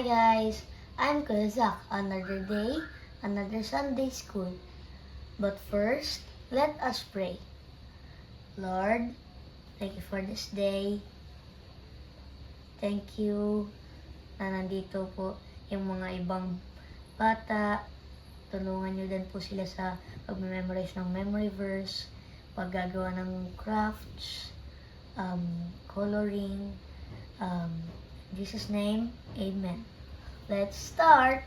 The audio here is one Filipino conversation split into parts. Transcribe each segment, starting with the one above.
guys, I'm Kuya Zach. Another day, another Sunday school. But first, let us pray. Lord, thank you for this day. Thank you na nandito po yung mga ibang bata. Tulungan nyo din po sila sa pag-memorize ng memory verse, paggagawa ng crafts, coloring. In Jesus' name, Amen. Let's start!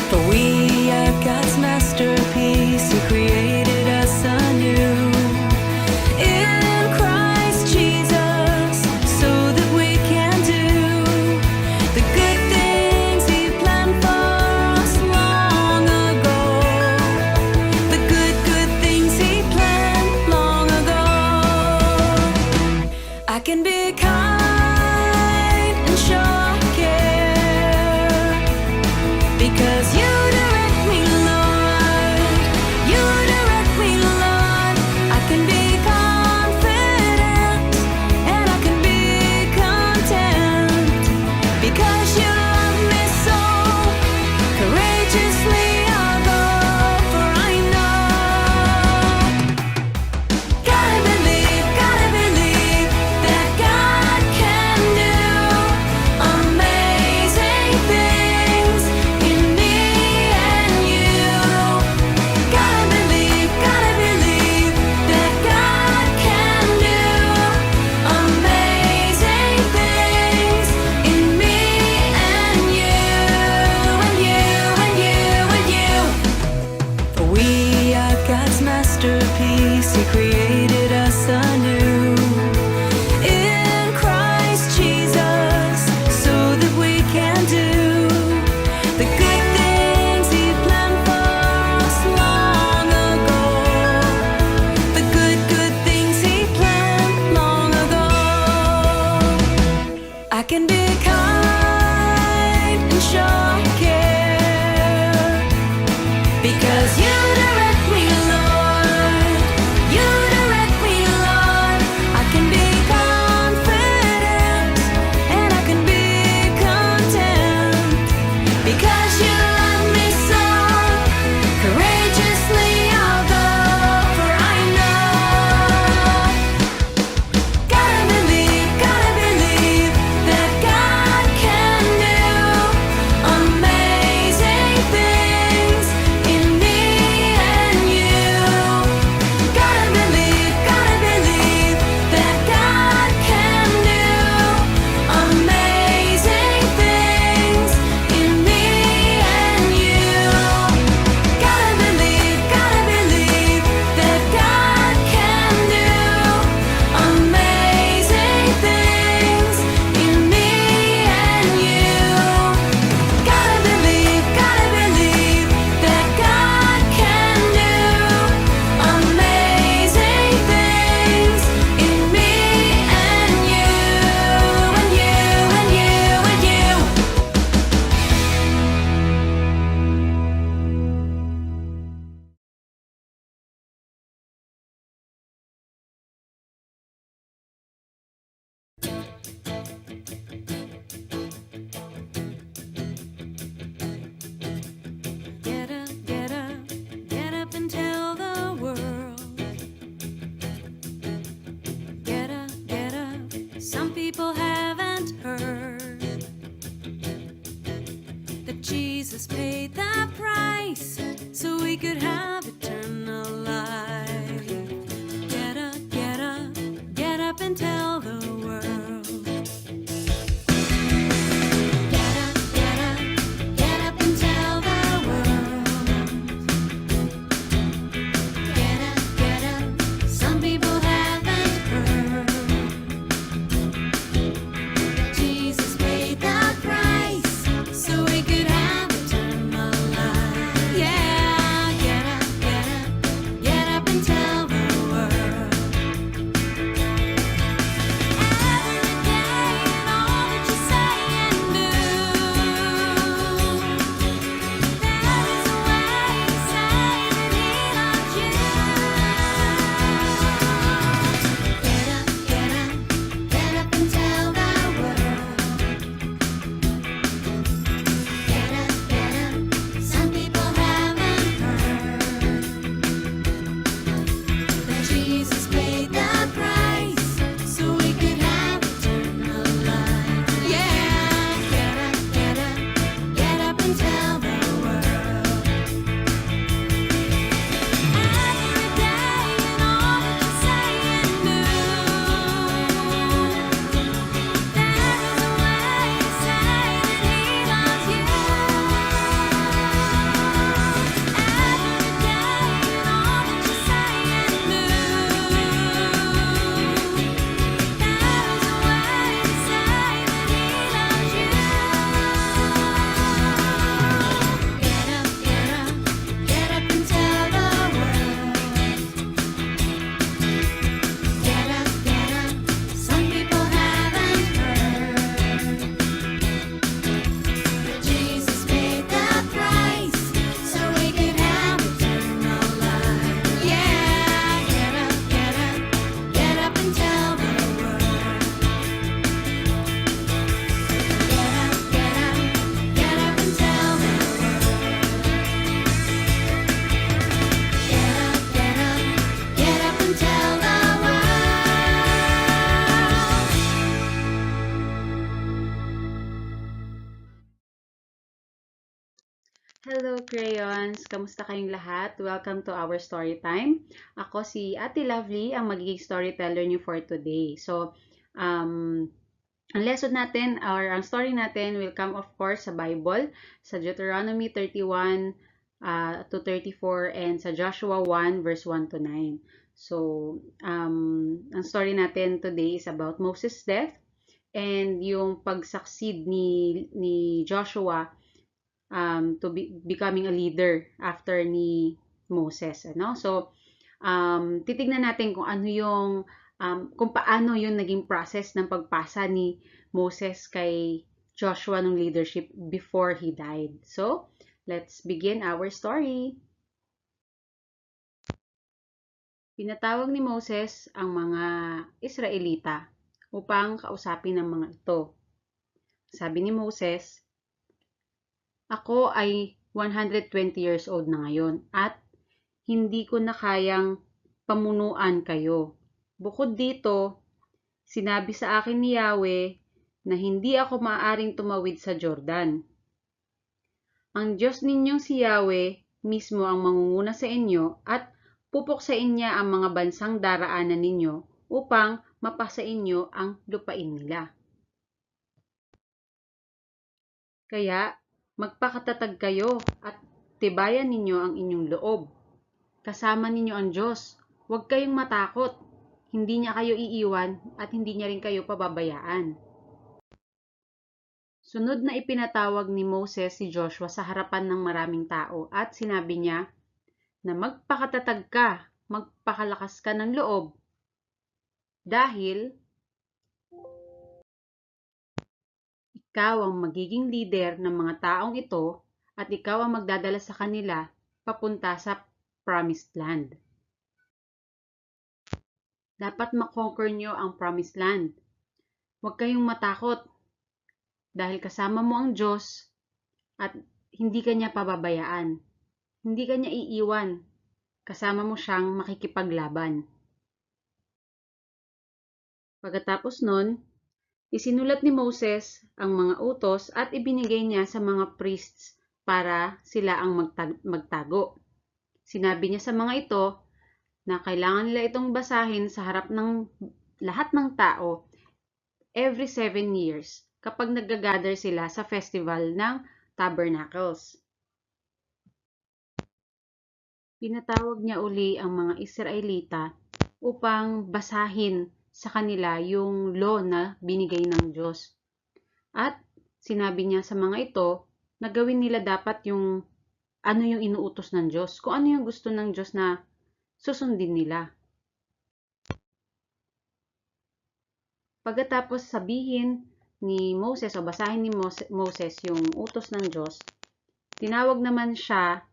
For we are God's masterpiece. He created us anew in Christ Jesus, so that we can do the good things He planned for us long ago. The good things He planned. Crayons! Kamusta kayong lahat? Welcome to our story time. Ako si Ate Lovely, ang magiging storyteller niyo for today. So, ang lesson natin or ang story natin will come of course sa Bible, sa Deuteronomy 31 to 34 and sa Joshua 1 verse 1 to 9. So, ang story natin today is about Moses' death and yung pag-succeed ni Joshua to becoming a leader after ni Moses, ano? So, titignan natin kung ano yung kung paano yung naging process ng pagpasa ni Moses kay Joshua ng leadership before he died. So, let's begin our story. Pinatawag ni Moses ang mga Israelita upang kausapin ang mga ito. Sabi ni Moses, "Ako ay 120 years old na ngayon at hindi ko na kayang pamunuan kayo. Bukod dito, sinabi sa akin ni Yahweh na hindi ako maaaring tumawid sa Jordan. Ang Diyos ninyong si Yahweh mismo ang mangunguna sa inyo at pupuksain niya ang mga bansang daraanan ninyo upang mapasa inyo ang lupain nila. Kaya, magpakatatag kayo at tibayan ninyo ang inyong loob. Kasama ninyo ang Diyos. Huwag kayong matakot. Hindi niya kayo iiwan at hindi niya rin kayo pababayaan." Sunod na ipinatawag ni Moses si Joshua sa harapan ng maraming tao at sinabi niya na magpakatatag ka, magpakalakas ka ng loob. Dahil ikaw ang magiging leader ng mga taong ito at ikaw ang magdadala sa kanila papunta sa Promised Land. Dapat makonquer nyo ang Promised Land. Huwag kayong matakot dahil kasama mo ang Diyos at hindi ka niya pababayaan. Hindi ka niya iiwan. Kasama mo siyang makikipaglaban. Pagkatapos nun, isinulat ni Moses ang mga utos at ibinigay niya sa mga priests para sila ang magtago. Sinabi niya sa mga ito na kailangan nila itong basahin sa harap ng lahat ng tao every 7 years kapag nag-gather sila sa festival ng Tabernacles. Pinatawag niya uli ang mga Israelita upang basahin sa kanila yung law na binigay ng Diyos. At sinabi niya sa mga ito na gawin nila dapat yung ano yung inuutos ng Diyos, kung ano yung gusto ng Diyos na susundin nila. Pagkatapos sabihin ni Moses o basahin ni Moses yung utos ng Diyos, tinawag naman siya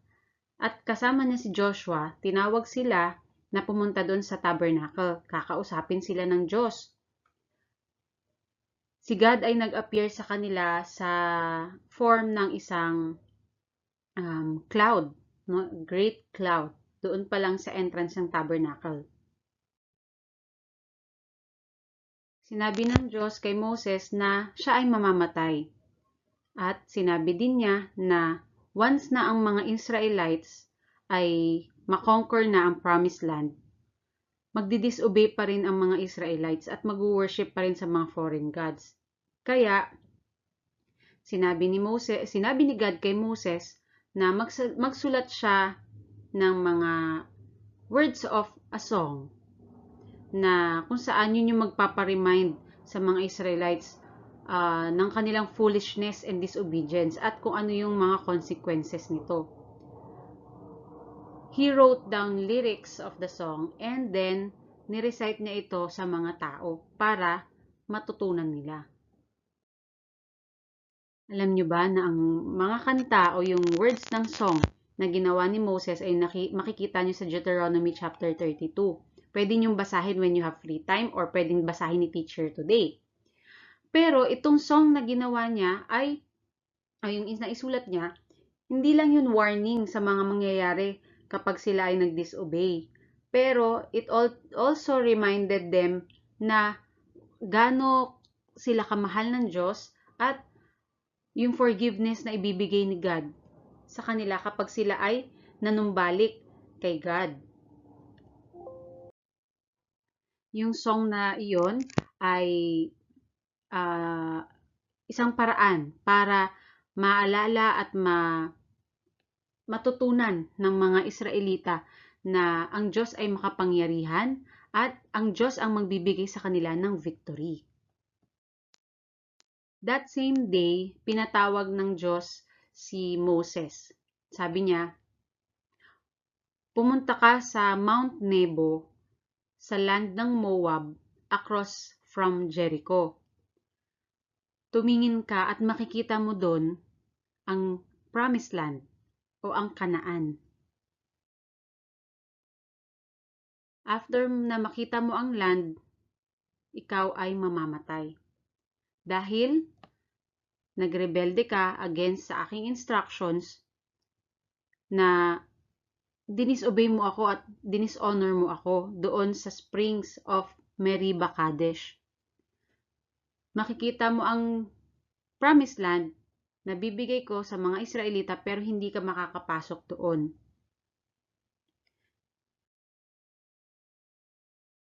at kasama niya si Joshua, tinawag sila na pumunta doon sa tabernacle. Kakausapin sila ng Diyos. Si God ay nag-appear sa kanila sa form ng isang cloud, no? Great cloud. Doon pa lang sa entrance ng tabernacle. Sinabi ng Diyos kay Moses na siya ay mamamatay. At sinabi din niya na once na ang mga Israelites ay makonquer na ang Promised Land, magdi-disobey pa rin ang mga Israelites at mag-worship pa rin sa mga foreign gods. Kaya, sinabi ni God kay Moses na magsulat siya ng mga words of a song na kung saan yun yung magpaparemind sa mga Israelites ng kanilang foolishness and disobedience at kung ano yung mga consequences nito. He wrote down lyrics of the song and then ni-recite niya ito sa mga tao para matutunan nila. Alam nyo ba na ang mga kanta o yung words ng song na ginawa ni Moses ay makikita nyo sa Deuteronomy chapter 32. Pwede nyo basahin when you have free time or pwedeng basahin ni teacher today. Pero itong song na ginawa niya ay yung naisulat niya, hindi lang yun warning sa mga mangyayari kapag sila ay nag-disobey. Pero it also reminded them na gaano sila kamahal ng Diyos at yung forgiveness na ibibigay ni God sa kanila kapag sila ay nanumbalik kay God. Yung song na iyon ay isang paraan para maalala at matutunan ng mga Israelita na ang Diyos ay makapangyarihan at ang Diyos ang magbibigay sa kanila ng victory. That same day, pinatawag ng Diyos si Moses. Sabi niya, pumunta ka sa Mount Nebo, sa land ng Moab, across from Jericho. Tumingin ka at makikita mo doon ang Promised Land o ang Kanaan. After na makita mo ang land, ikaw ay mamamatay. Dahil nagrebelde ka against sa aking instructions na dinisobey mo ako at dishonor mo ako doon sa springs of Meribah Kadesh. Makikita mo ang Promised Land na bibigay ko sa mga Israelita pero hindi ka makakapasok doon.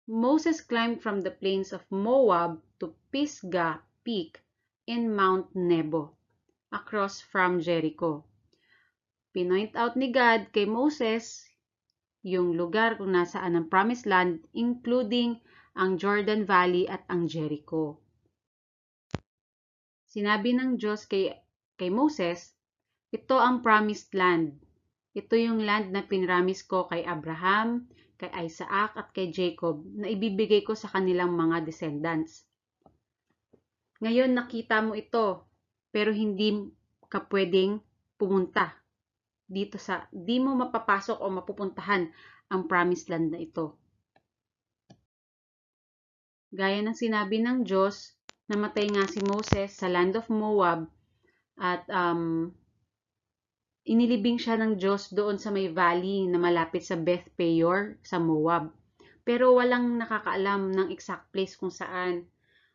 Moses climbed from the plains of Moab to Pisgah Peak in Mount Nebo, across from Jericho. Pinoint out ni God kay Moses yung lugar kung nasaan ang Promised Land, including ang Jordan Valley at ang Jericho. Sinabi ng Diyos kay Moses, ito ang Promised Land. Ito yung land na pinramis ko kay Abraham, kay Isaac at kay Jacob na ibibigay ko sa kanilang mga descendants. Ngayon nakita mo ito, pero hindi ka pwedeng pumunta dito di mo mapapasok o mapupuntahan ang Promised Land na ito. Gaya ng sinabi ng Diyos, namatay nga si Moses sa land of Moab at inilibing siya ng Diyos doon sa may valley na malapit sa Beth Peor sa Moab. Pero walang nakakaalam ng exact place kung saan.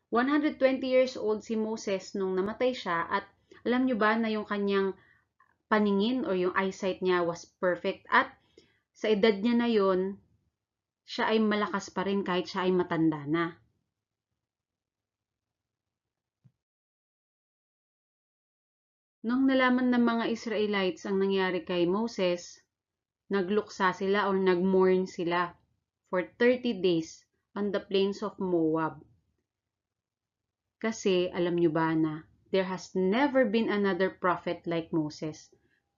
120 years old si Moses nung namatay siya at alam nyo ba na yung kanyang paningin o yung eyesight niya was perfect at sa edad niya na yon, siya ay malakas pa rin kahit siya ay matanda na. Nung nalaman ng mga Israelites ang nangyari kay Moses, nagluksa sila or nagmourn sila for 30 days on the plains of Moab. Kasi alam nyo ba na there has never been another prophet like Moses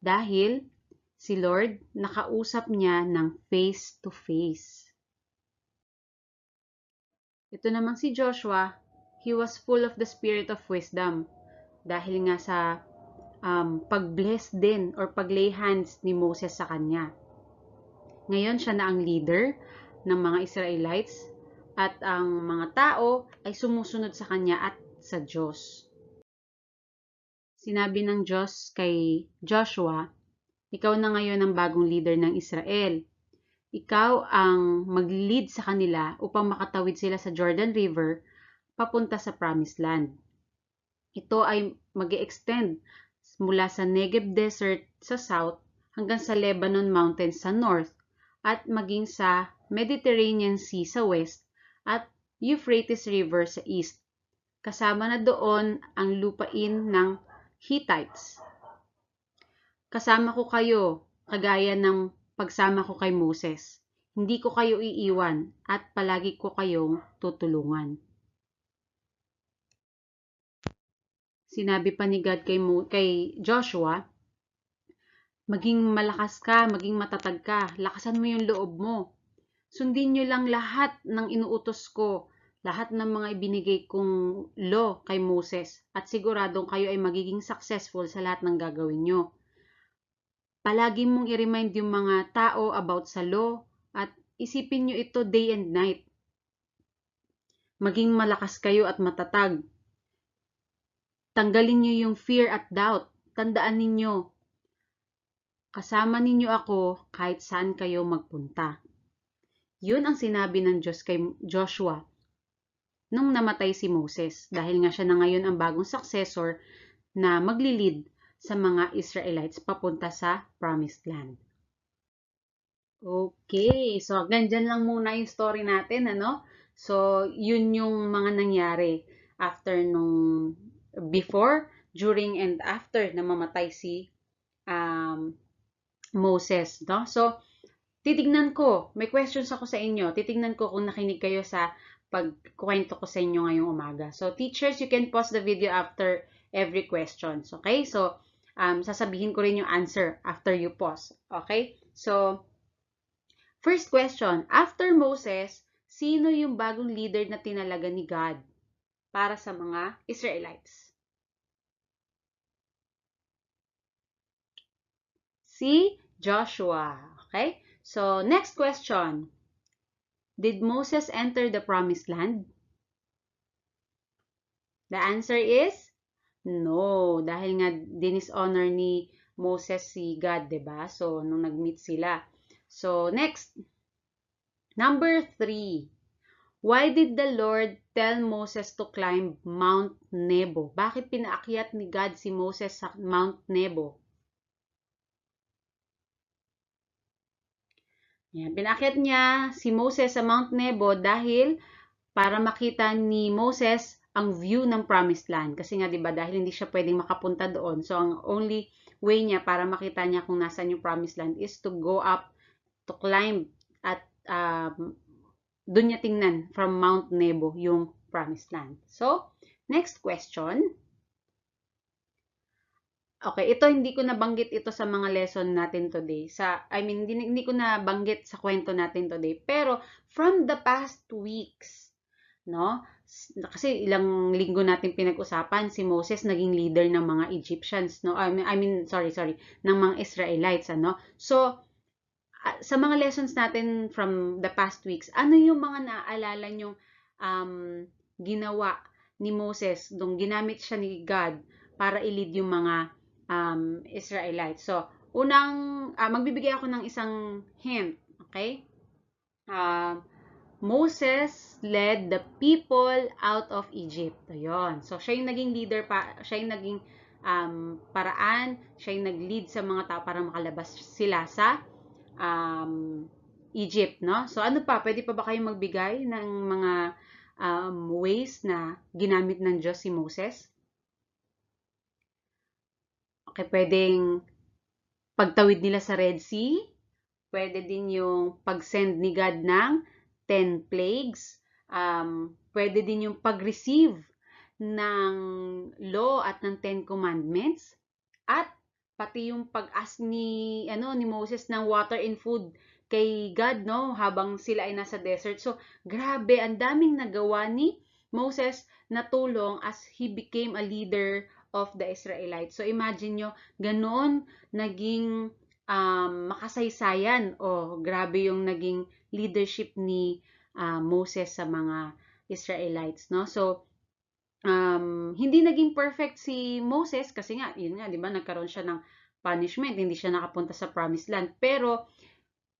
dahil si Lord nakausap niya ng face to face. Ito namang si Joshua, he was full of the spirit of wisdom dahil nga sa pag-bless din or pag-lay hands ni Moses sa kanya. Ngayon siya na ang leader ng mga Israelites at ang mga tao ay sumusunod sa kanya at sa Diyos. Sinabi ng Diyos kay Joshua, ikaw na ngayon ang bagong leader ng Israel. Ikaw ang mag-lead sa kanila upang makatawid sila sa Jordan River papunta sa Promised Land. Ito ay mag-e-extend mula sa Negev Desert sa south hanggang sa Lebanon Mountains sa north at maging sa Mediterranean Sea sa west at Euphrates River sa east. Kasama na doon ang lupain ng Hittites. Kasama ko kayo kagaya ng pagsama ko kay Moses. Hindi ko kayo iiwan at palagi ko kayong tutulungan. Sinabi pa ni God kay Joshua, maging malakas ka, maging matatag ka, lakasan mo yung loob mo. Sundin nyo lang lahat ng inuutos ko, lahat ng mga ibinigay kong law kay Moses at siguradong kayo ay magiging successful sa lahat ng gagawin nyo. Palagi mong i-remind yung mga tao about sa law at isipin nyo ito day and night. Maging malakas kayo at matatag. Tanggalin niyo yung fear at doubt. Tandaan ninyo, kasama ninyo ako kahit saan kayo magpunta. Yun ang sinabi ng Diyos kay Joshua nung namatay si Moses. Dahil nga siya na ngayon ang bagong successor na maglilid sa mga Israelites papunta sa Promised Land. Okay, so ganyan lang muna yung story natin, ano? So, yun yung mga nangyari after nung before, during, and after na mamatay si um, Moses, no? So, titignan ko, may questions ako sa inyo. Titignan ko kung nakinig kayo sa pagkukwento ko sa inyo ngayong umaga. So, teachers, you can pause the video after every questions, okay? So, sasabihin ko rin yung answer after you pause, okay? So, first question, after Moses, sino yung bagong leader na tinalaga ni God para sa mga Israelites? Si Joshua. Okay? So, next question. Did Moses enter the promised land? The answer is no. Dahil nga dinishonor ni Moses si God, 'di ba? So, nung nag-meet sila. So, next. Number 3. Why did the Lord tell Moses to climb Mount Nebo? Bakit pinaakyat ni God si Moses sa Mount Nebo? Yan, pinaakyat niya si Moses sa Mount Nebo dahil para makita ni Moses ang view ng Promised Land. Kasi nga, 'di ba, dahil hindi siya pwedeng makapunta doon. So, ang only way niya para makita niya kung nasaan yung Promised Land is to go up, to climb, at doon niya tingnan from Mount Nebo yung Promised Land. So, next question. Okay, ito hindi ko nabanggit ito sa mga lesson natin today. Hindi ko nabanggit sa kwento natin today. Pero, from the past weeks, no? Kasi ilang linggo natin pinag-usapan, si Moses naging leader ng mga Egyptians, no? Ng mga Israelites, ano? So, sa mga lessons natin from the past weeks, ano yung mga naaalala nyong ginawa ni Moses nung ginamit siya ni God para i-lead yung mga Israelites? So, magbibigay ako ng isang hint, okay? Moses led the people out of Egypt. Ayun. So, siya yung naging leader siya yung naging paraan, siya yung nag-lead sa mga tao para makalabas sila sa Egypt, no? So, ano pa? Pwede pa ba kayong magbigay ng mga ways na ginamit ng Diyos si Moses? Okay, pwedeng pagtawid nila sa Red Sea. Pwede din yung pag-send ni God ng 10 plagues. Pwede din yung pag-receive ng law at ng 10 commandments. At pati yung pag-ask ni Moses ng water and food kay God, no, habang sila ay nasa desert. So, grabe, ang daming nagawa ni Moses na tulong as he became a leader of the Israelites. So, imagine nyo, ganoon naging makasaysayan o grabe yung naging leadership ni Moses sa mga Israelites, no? So, hindi naging perfect si Moses kasi nga, yun nga, di ba, nagkaroon siya ng punishment, hindi siya nakapunta sa Promised Land. Pero,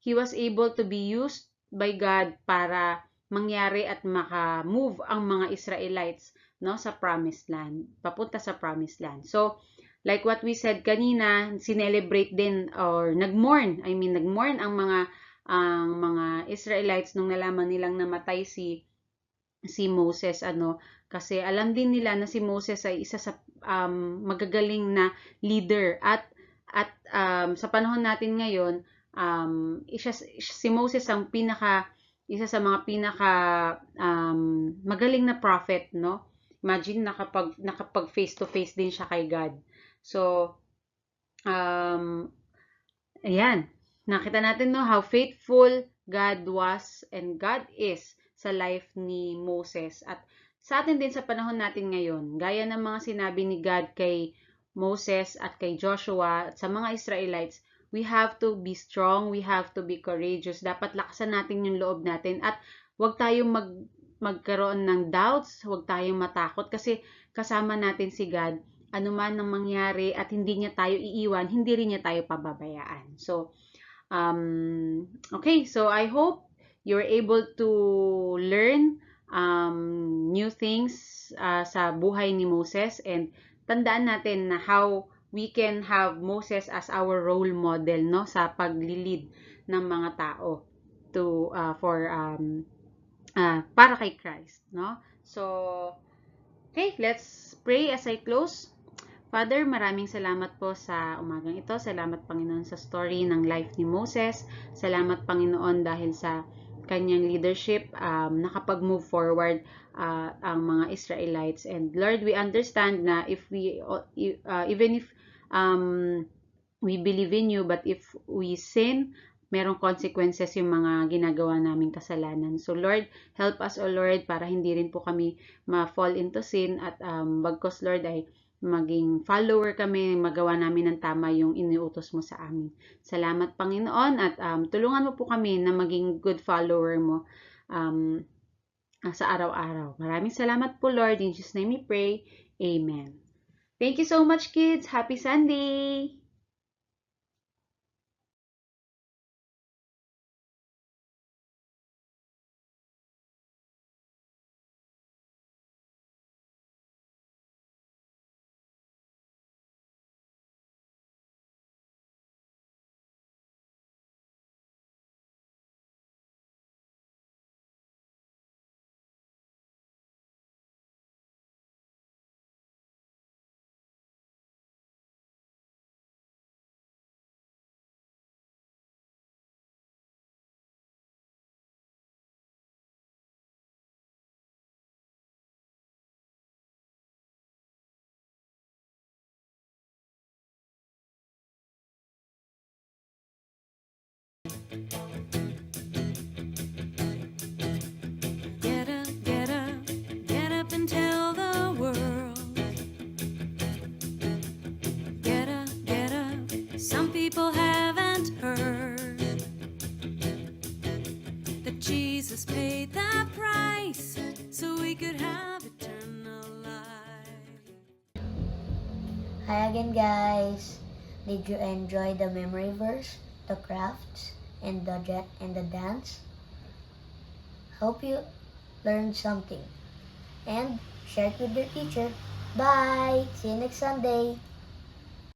he was able to be used by God para mangyari at maka-move ang mga Israelites, no, sa Promised Land, papunta sa Promised Land. So, like what we said kanina, sinelebrate din or nagmourn ang mga Israelites nung nalaman nilang namatay si Moses, kasi alam din nila na si Moses ay isa sa magagaling na leader at sa panahon natin ngayon, si Moses ang isa sa mga pinaka magaling na prophet, no? Imagine nakapag face to face din siya kay God. So, ayan, nakita natin, no, how faithful God was and God is sa life ni Moses. At sa atin din sa panahon natin ngayon, gaya ng mga sinabi ni God kay Moses at kay Joshua at sa mga Israelites, we have to be strong, we have to be courageous. Dapat lakasan natin yung loob natin at huwag tayong magkaroon ng doubts, huwag tayong matakot kasi kasama natin si God. Ano man ang mangyari at hindi niya tayo iiwan, hindi rin niya tayo pababayaan. So, okay, so I hope you're able to learn new things sa buhay ni Moses, and tandaan natin na how we can have Moses as our role model, no, sa paglilid ng mga tao to para kay Christ, no? So, okay, let's pray as I close. Father, maraming salamat po sa umagang ito. Salamat, Panginoon, sa story ng life ni Moses. Salamat, Panginoon, dahil sa kanyang leadership, nakapag-move forward ang mga Israelites. And Lord, we understand na even if we believe in you, but if we sin, merong consequences yung mga ginagawa naming kasalanan. So Lord, help us, O Lord, para hindi rin po kami ma-fall into sin at bagkos, Lord, ay maging follower kami, magawa namin ng tama yung iniutos mo sa amin. Salamat, Panginoon, at tulungan mo po kami na maging good follower mo sa araw-araw. Maraming salamat po, Lord. In Jesus' name we pray. Amen. Thank you so much, kids. Happy Sunday! Get up, get up, get up and tell the world. Get up, get up, some people haven't heard that Jesus paid the price so we could have eternal life. Hi again, guys. Did you enjoy the memory verse, the crafts, and the dance? Hope you learned something. And share it with your teacher. Bye! See you next Sunday.